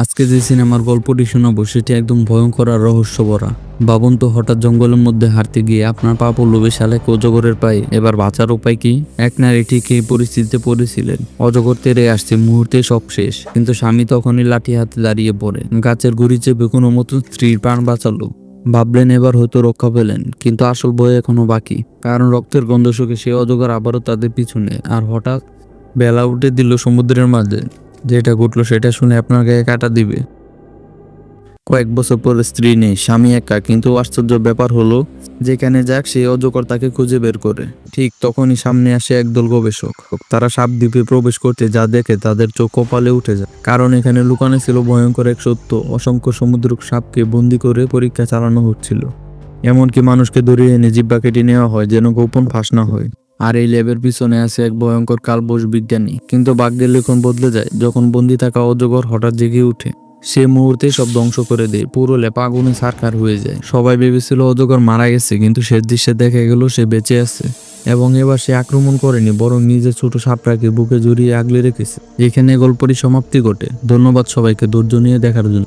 আজকে যে সিনেমার গল্পটি শোনাবো সেটি একদম ভয়ঙ্কর আর রহস্য ভরা। ভাবুন তো, হঠাৎ জঙ্গলের মধ্যে হাঁটতে গিয়ে আপনার পা পড়ল বিশাল এক অজগরের পায়ে। এবার বাঁচার উপায় কি? এক নারী ঠিক এই পরিস্থিতিতে পড়েছিলেন। অজগর তেড়ে আসছে, মুহূর্তে সব শেষ। কিন্তু স্বামী তখনই লাঠি হাতে দাঁড়িয়ে পড়ে, গাছের গুড়ি চেপে কোনো মতো স্ত্রীর প্রাণ বাঁচালো। ভাবলেন এবার হয়তো রক্ষা পেলেন, কিন্তু আসল ভয় এখনো বাকি। কারণ রক্তের গন্ধ শুকে সে অজগর আবারও তাদের পিছনে। আর হঠাৎ বেলা উঠে দিল সমুদ্রের মাঝে। যেটা ঘটলো সেটা শুনে আপনার গায়ে কাঁটা দিবে। কয়েক বছর পরে স্ত্রী নেই, স্বামী একা। কিন্তু আশ্চর্য ব্যাপার হলো, যেখানে যাক সেই অজগর তাকে খুঁজে বের করে। ঠিক তখনই সামনে আসে একদল গবেষক। তারা সাপ দ্বীপে প্রবেশ করতে যা দেখে তাদের চোখ কপালে উঠে যায়। কারণ এখানে লুকানো ছিল ভয়ঙ্কর এক সত্য। অসংখ্য সমুদ্র সাপকে বন্দি করে পরীক্ষা চালানো হচ্ছিল। এমনকি মানুষকে ধরিয়ে এনে জিহ্বা কেটে নেওয়া হয় যেন গোপন ফাঁস না হয়। আর এই ল্যাবের পিছনে আছে এক ভয়ঙ্কর কালবোস বিজ্ঞানী। কিন্তু ভাগ্যের লিখন বদলে যায় যখন বন্দি থাকা অজগর হঠাৎ জেগে ওঠে। সে মুহূর্তে সব ধ্বংস করে দেয়। পুরো ল্যাব আগুনে ছারখার হয়ে যায়। সবাই ভেবেছিল অজগর মারা গেছে, কিন্তু শেষ দৃশ্যে দেখা গেল সে বেঁচে আছে। এবং এবার সে আক্রমণ করেনি, বরং নিজের ছোট সাপটাকে বুকে জড়িয়ে আগলে রেখেছে। এখানে গল্পটি সমাপ্তি ঘটে। ধন্যবাদ সবাইকে ধৈর্য নিয়ে দেখার জন্য।